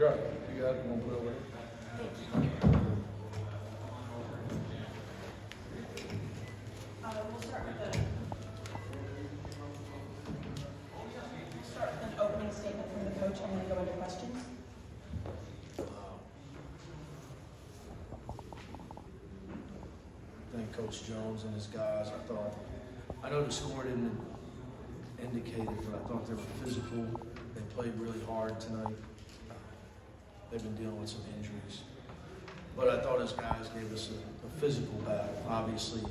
You're right. You got it. I'm gonna put it over here. We'll start with an opening statement from the coach and then go into questions. Thank Coach Jones and his guys. I know the score didn't indicate it, but I thought they were physical. They played really hard tonight. They've been dealing with some injuries. But I thought his guys gave us a physical battle. Obviously,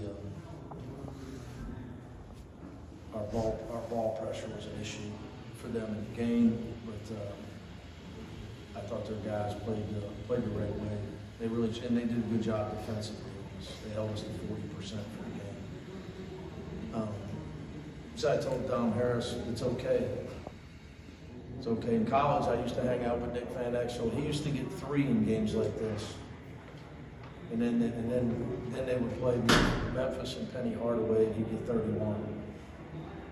our ball pressure was an issue for them in the game, but I thought their guys played the right way. They did a good job defensively. They held us to 40% for the game. So I told Dom Harris, it's okay. It's okay. In college, I used to hang out with Nick Van Exel. He used to get 3 in games like this. And then they would play Memphis and Penny Hardaway, and he'd get 31.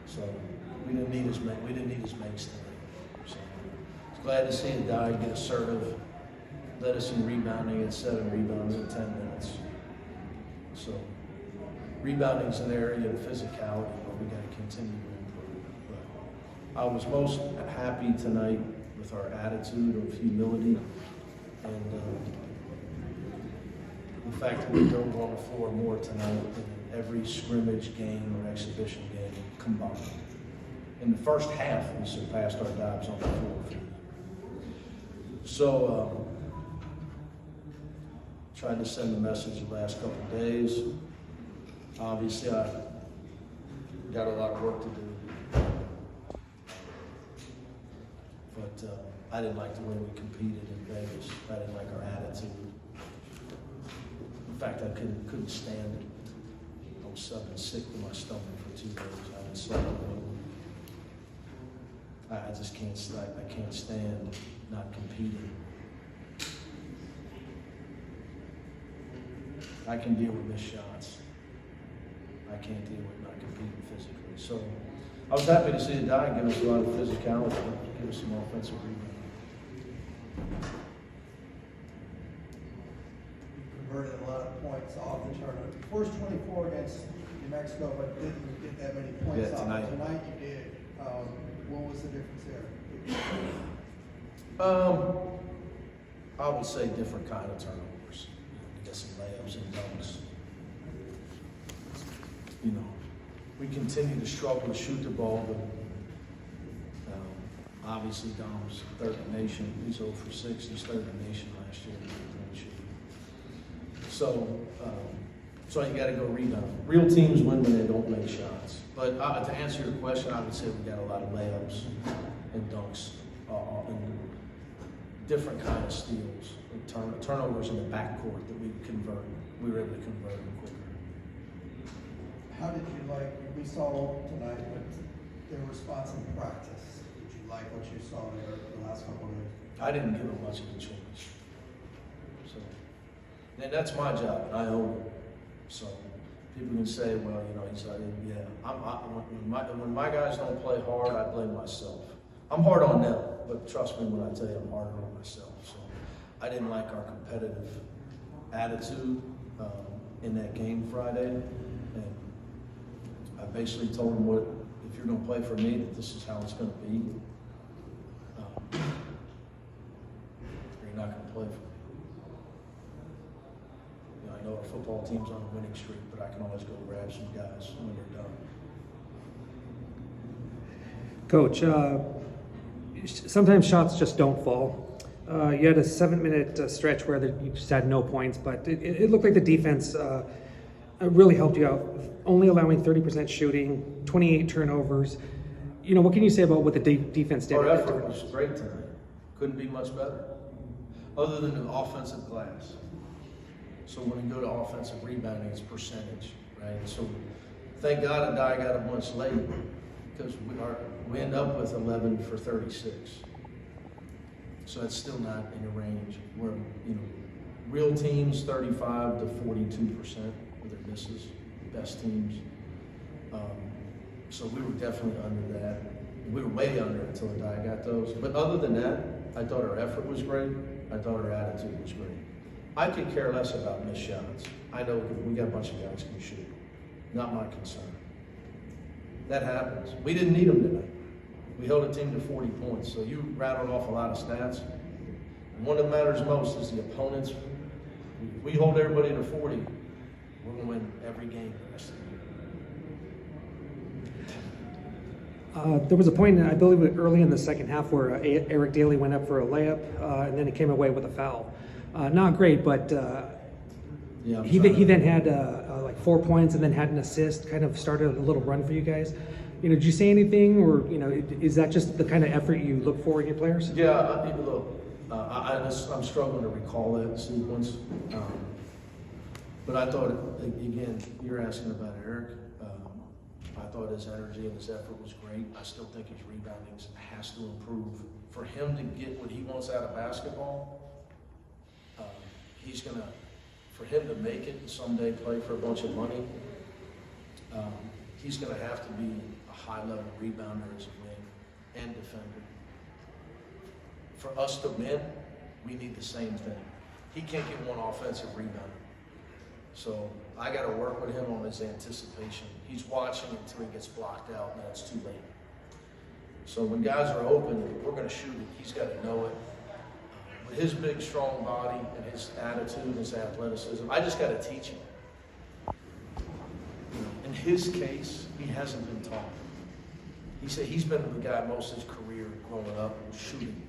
So we didn't need his makes tonight. So I was glad to see a guy get assertive, led us in rebounding at 7 rebounds in 10 minutes. So rebounding is an area of physicality, but we got to continue to improve. But I was most happy tonight with our attitude of humility and the fact that we don't go on the floor more tonight than in every scrimmage game or exhibition game combined. In the first half, we surpassed our dives on the floor. So tried to send a message the last couple of days. Obviously, I got a lot of work to do. But I didn't like the way we competed in Vegas. I didn't like our attitude. In fact, I couldn't stand it. I was sick to my stomach for 2 days. I haven't slept. I just can't stand not competing. I can deal with missed shots. I can't deal with not competing physically. So I was happy to see a guy give us a lot of physicality, give us some offensive rebound. You converted a lot of points off the tournament. First 24 against New Mexico, but didn't get that many points off. Tonight You did. What was the difference there? I would say different kind of turnovers. We got some layups and dunks. You know, we continue to struggle to shoot the ball, but obviously Dom's third in the nation. He's 0 for 6. He's third in the nation last year. So you got to go rebound. Real teams win when they don't make shots. But to answer your question, I would say we got a lot of layups and dunks and different kind of steals and turnovers in the backcourt that we were able to convert them quicker. How did you like, we saw tonight, but their response in practice? Did you like what you saw there the last couple of days? I didn't give them much of a choice. So, and that's my job, and I own it. So people can say, well, you know, when my guys don't play hard, I blame myself. I'm hard on them, but trust me when I tell you I'm harder on myself. So I didn't like our competitive attitude in that game Friday. And I basically told them, if you're going to play for me, that this is how it's going to be. You're not going to play for me. You know, I know our football team's on a winning streak, but I can always go grab some guys when they're done. Coach, sometimes shots just don't fall. You had a 7-minute stretch where you just had no points, but it looked like the defense really helped you out, only allowing 30% shooting, 28 turnovers. You know, what can you say about what the defense did? Our effort was great tonight. Couldn't be much better, other than the offensive glass. So when we go to offensive rebounding, it's percentage, right? So thank God Adai got a bunch late, because we end up with 11 for 36. So that's still not in the range where, you know, real teams 35 to 42% of their misses, best teams. So we were definitely under that. We were way under until the guy got those. But other than that, I thought our effort was great. I thought our attitude was great. I could care less about missed shots. I know we got a bunch of guys who can shoot. Not my concern. That happens. We didn't need them tonight. We held a team to 40 points. So you rattled off a lot of stats. And one that matters most is the opponents. If we hold everybody to 40, we're going to win every game the rest of the year. There was a point, I believe, early in the second half where Eric Daly went up for a layup, and then he came away with a foul. Not great, but Yeah, he then had like 4 points and then had an assist, kind of started a little run for you guys. You know, did you say anything, or you know, is that just the kind of effort you look for in your players? Yeah, look, I'm struggling to recall that sequence. But I thought, again, you're asking about Eric. I thought his energy and his effort was great. I still think his rebounding has to improve. For him to get what he wants out of basketball, for him to make it and someday play for a bunch of money, he's going to have to be a high-level rebounder as a wing and defender. For us to win, we need the same thing. He can't get one offensive rebound. So I got to work with him on his anticipation. He's watching until he gets blocked out, and that's too late. So when guys are open, we're going to shoot it. He's got to know it. With his big, strong body and his attitude, his athleticism, I just got to teach him. In his case, he hasn't been taught. He said he's been the guy most of his career growing up shooting,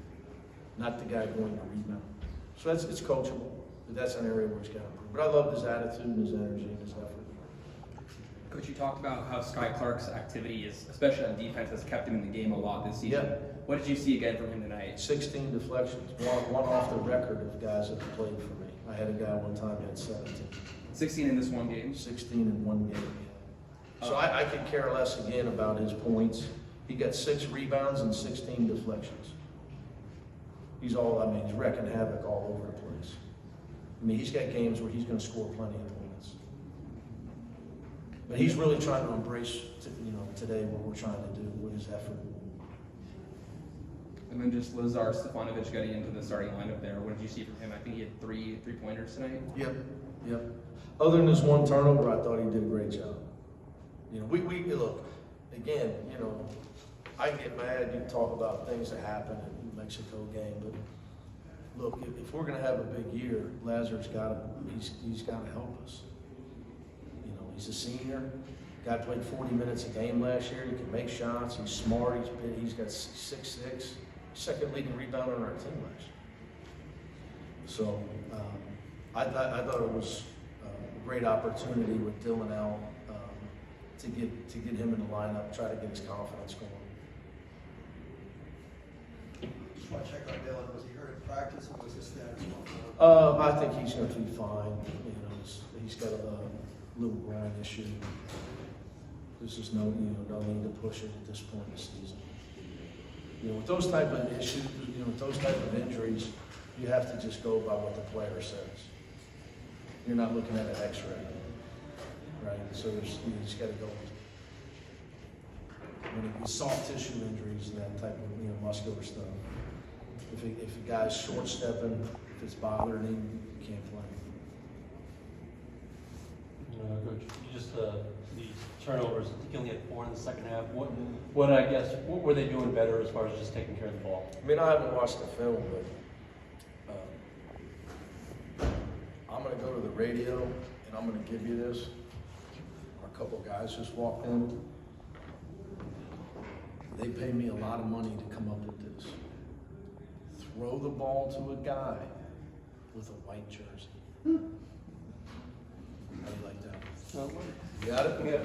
not the guy going to rebound. So it's coachable, but that's an area where he's got to improve. But I loved his attitude and his energy and his effort. Coach, you talked about how Sky Clark's activity is, especially on defense, has kept him in the game a lot this season. Yeah. What did you see again from him tonight? 16 deflections, one off the record of guys that have played for me. I had a guy one time who had 17. 16 in this one game. 16 in one game. So I could care less again about his points. He got 6 rebounds and 16 deflections. He's wrecking havoc all over the place. I mean, he's got games where he's going to score plenty of points. But he's really trying to embrace, today what we're trying to do with his effort. And then just Lazar Stefanovic getting into the starting lineup there. What did you see from him? I think he had three pointers tonight. Yep. Other than this one turnover, I thought he did a great job. We look, again, I get mad, you talk about things that happen in the Mexico game, but look, if we're gonna have a big year, Lazar's he's gotta help us. He's a senior, guy played 40 minutes a game last year, he can make shots, he's smart, he's got 6'6", second leading rebounder on our team last year. So, I thought it was a great opportunity with Dylan L. To get him in the lineup, try to get his confidence going. Just want to check on Dylan. Was he hurt in practice, or was his status I think he's going to be fine. He's got a little groin issue. This is no need to push it at this point in the season. With those type of issues, with those type of injuries, you have to just go by what the player says. You're not looking at an X-ray. Right, so you just got to go with soft tissue injuries and that type of muscular stuff. If a guy's short stepping, if it's bothering him, you can't play. Coach, you just these turnovers. I think you only had 4 in the second half. What were they doing better as far as just taking care of the ball? I mean, I haven't watched the film, but I'm going to go to the radio and I'm going to give you this. A couple guys just walked in. They pay me a lot of money to come up with this. Throw the ball to a guy with a white jersey. How do you like that? You got it? Yeah.